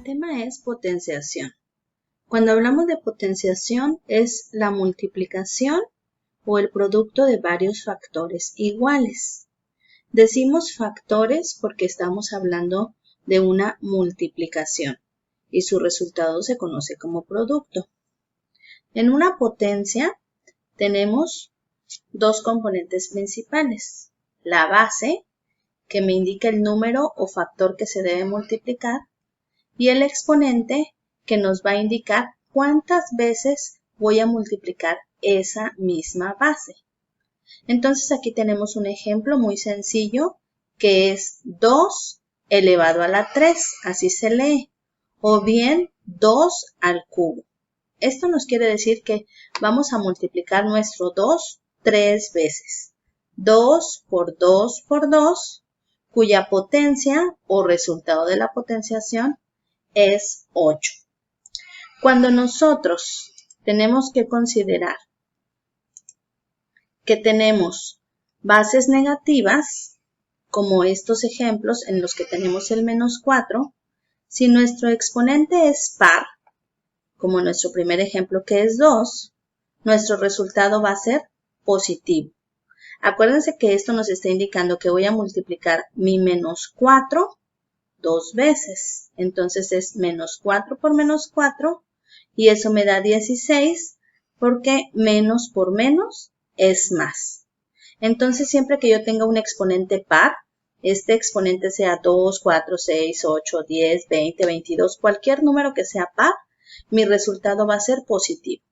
tema es potenciación. Cuando hablamos de potenciación es la multiplicación o el producto de varios factores iguales. Decimos factores porque estamos hablando de una multiplicación y su resultado se conoce como producto. En una potencia tenemos dos componentes principales. La base, que me indica el número o factor que se debe multiplicar, y el exponente, que nos va a indicar cuántas veces voy a multiplicar esa misma base. Entonces aquí tenemos un ejemplo muy sencillo que es 2 elevado a la 3, así se lee, o bien 2 al cubo. Esto nos quiere decir que vamos a multiplicar nuestro 2 3 veces. 2 por 2 por 2, cuya potencia o resultado de la potenciación es 8. Cuando nosotros tenemos que considerar que tenemos bases negativas, como estos ejemplos en los que tenemos el menos 4, si nuestro exponente es par, como nuestro primer ejemplo que es 2, nuestro resultado va a ser positivo. Acuérdense que esto nos está indicando que voy a multiplicar mi menos 4 dos veces. Entonces es menos 4 por menos 4 y eso me da 16 porque menos por menos es más. Entonces siempre que yo tenga un exponente par, este exponente sea 2, 4, 6, 8, 10, 20, 22, cualquier número que sea par, mi resultado va a ser positivo.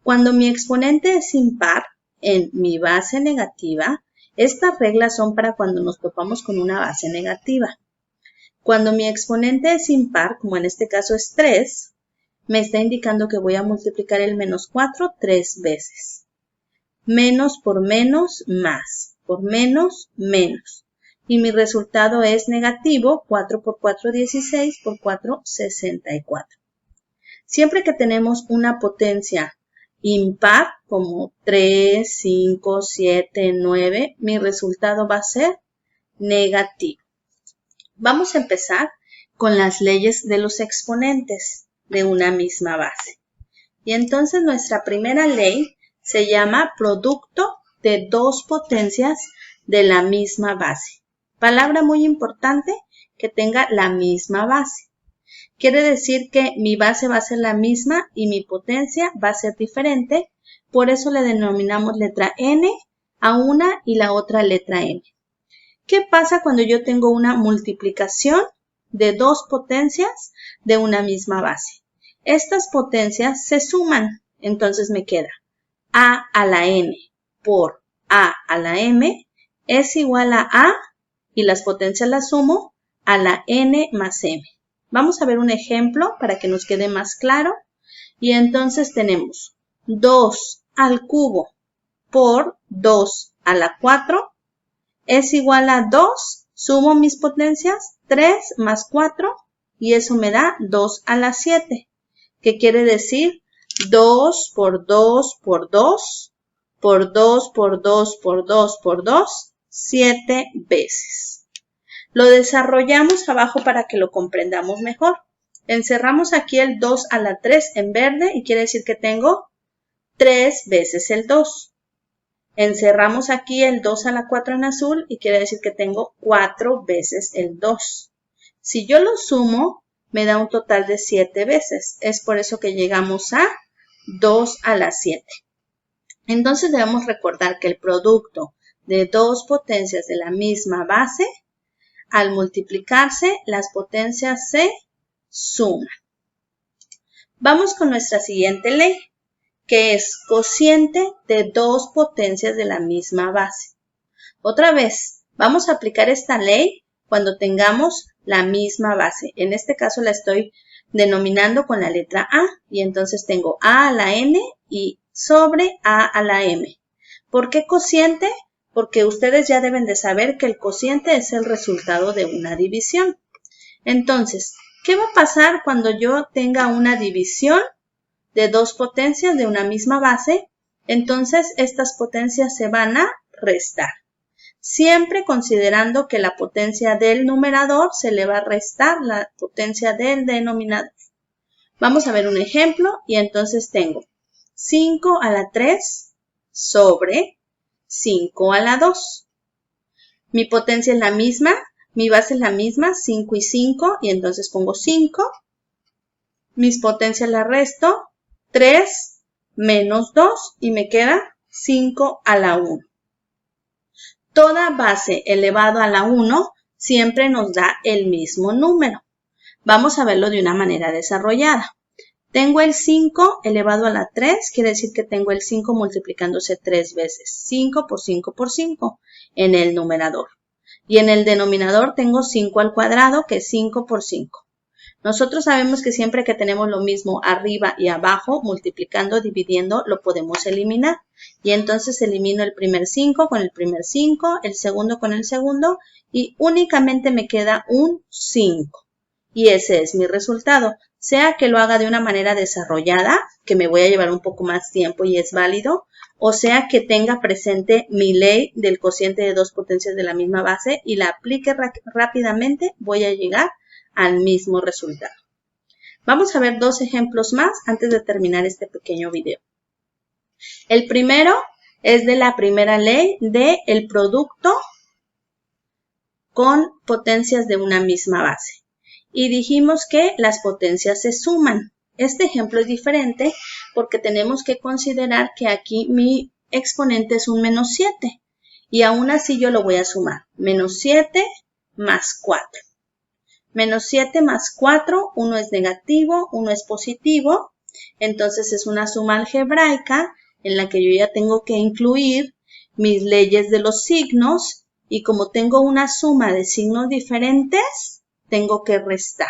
Cuando mi exponente es impar en mi base negativa, estas reglas son para cuando nos topamos con una base negativa. Cuando mi exponente es impar, como en este caso es 3, me está indicando que voy a multiplicar el menos 4 3 veces. Menos por menos, más. Por menos, menos. Y mi resultado es negativo, 4 por 4, 16, por 4, 64. Siempre que tenemos una potencia impar, como 3, 5, 7, 9, mi resultado va a ser negativo. Vamos a empezar con las leyes de los exponentes de una misma base. Y entonces nuestra primera ley se llama producto de dos potencias de la misma base. Palabra muy importante, que tenga la misma base. Quiere decir que mi base va a ser la misma y mi potencia va a ser diferente. Por eso le denominamos letra N a una y la otra letra M. ¿Qué pasa cuando yo tengo una multiplicación de dos potencias de una misma base? Estas potencias se suman, entonces me queda A a la N por A a la M es igual a y las potencias las sumo a la N más M. Vamos a ver un ejemplo para que nos quede más claro. Y entonces tenemos 2 al cubo por 2 a la 4 es igual a 2, sumo mis potencias, 3 más 4, y eso me da 2 a la 7, que quiere decir 2 por 2 por 2, por 2 por 2 por 2 por 2, 7 veces. Lo desarrollamos abajo para que lo comprendamos mejor. Encerramos aquí el 2 a la 3 en verde y quiere decir que tengo 3 veces el 2. Encerramos aquí el 2 a la 4 en azul y quiere decir que tengo 4 veces el 2. Si yo lo sumo, me da un total de 7 veces. Es por eso que llegamos a 2 a la 7. Entonces debemos recordar que el producto de dos potencias de la misma base, al multiplicarse, las potencias se suman. Vamos con nuestra siguiente ley, que es cociente de dos potencias de la misma base. Otra vez, vamos a aplicar esta ley cuando tengamos la misma base. En este caso la estoy denominando con la letra A y entonces tengo A a la N y sobre A a la M. ¿Por qué cociente? Porque ustedes ya deben de saber que el cociente es el resultado de una división. Entonces, ¿qué va a pasar cuando yo tenga una división de dos potencias de una misma base? Entonces estas potencias se van a restar. siempre considerando que la potencia del numerador se le va a restar la potencia del denominador. Vamos a ver un ejemplo y entonces tengo 5 a la 3 sobre 5 a la 2. Mi potencia es la misma, mi base es la misma, 5 y 5, y entonces pongo 5. Mis potencias las resto, 3 menos 2, y me queda 5 a la 1. Toda base elevado a la 1 siempre nos da el mismo número. Vamos a verlo de una manera desarrollada. Tengo el 5 elevado a la 3, quiere decir que tengo el 5 multiplicándose 3 veces. 5 por 5 por 5 en el numerador. Y en el denominador tengo 5 al cuadrado, que es 5 por 5. Nosotros sabemos que siempre que tenemos lo mismo arriba y abajo, multiplicando, dividiendo, lo podemos eliminar. Y entonces elimino el primer 5 con el primer 5, el segundo con el segundo, y únicamente me queda un 5. Y ese es mi resultado. Sea que lo haga de una manera desarrollada, que me voy a llevar un poco más tiempo y es válido, o sea que tenga presente mi ley del cociente de dos potencias de la misma base y la aplique rápidamente, voy a llegar al mismo resultado. Vamos a ver dos ejemplos más antes de terminar este pequeño video. El primero es de la primera ley del producto con potencias de una misma base. Y dijimos que las potencias se suman. Este ejemplo es diferente porque tenemos que considerar que aquí mi exponente es un menos 7. Y aún así yo lo voy a sumar. Menos 7 más 4. Menos 7 más 4, uno es negativo, uno es positivo. Entonces es una suma algebraica en la que yo ya tengo que incluir mis leyes de los signos. Y como tengo una suma de signos diferentes, tengo que restar.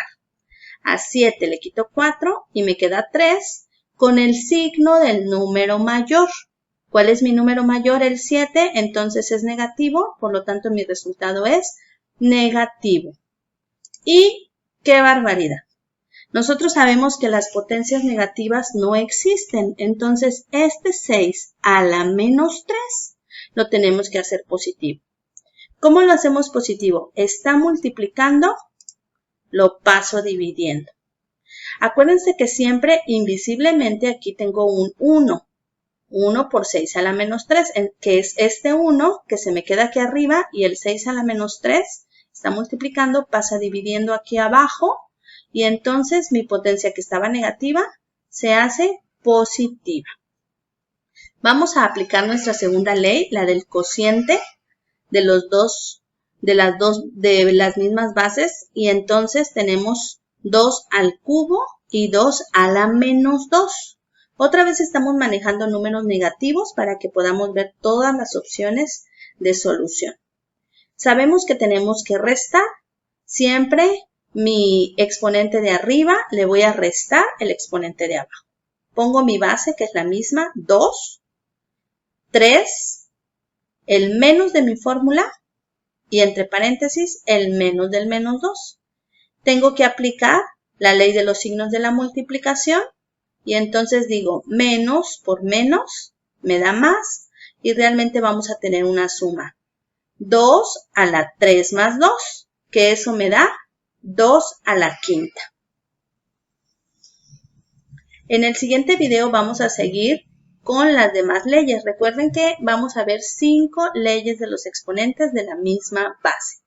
A 7 le quito 4 y me queda 3 con el signo del número mayor. ¿Cuál es mi número mayor? El 7, entonces es negativo, por lo tanto mi resultado es negativo. ¡Y qué barbaridad! Nosotros sabemos que las potencias negativas no existen, entonces este 6 a la menos 3 lo tenemos que hacer positivo. ¿Cómo lo hacemos positivo? Está multiplicando, lo paso dividiendo. Acuérdense que siempre invisiblemente aquí tengo un 1. 1 por 6 a la menos 3, que es este 1 que se me queda aquí arriba y el 6 a la menos 3 está multiplicando, pasa dividiendo aquí abajo y entonces mi potencia que estaba negativa se hace positiva. Vamos a aplicar nuestra segunda ley, la del cociente de las mismas bases y entonces tenemos 2 al cubo y 2 a la menos 2. Otra vez estamos manejando números negativos para que podamos ver todas las opciones de solución. Sabemos que tenemos que restar. Siempre mi exponente de arriba le voy a restar el exponente de abajo. Pongo mi base que es la misma, 2, 3, el menos de mi fórmula y entre paréntesis el menos del menos 2. Tengo que aplicar la ley de los signos de la multiplicación y entonces digo menos por menos me da más y realmente vamos a tener una suma. 2 a la 3 más 2, que eso me da 2 a la quinta. En el siguiente video vamos a seguir con las demás leyes. Recuerden que vamos a ver 5 leyes de los exponentes de la misma base.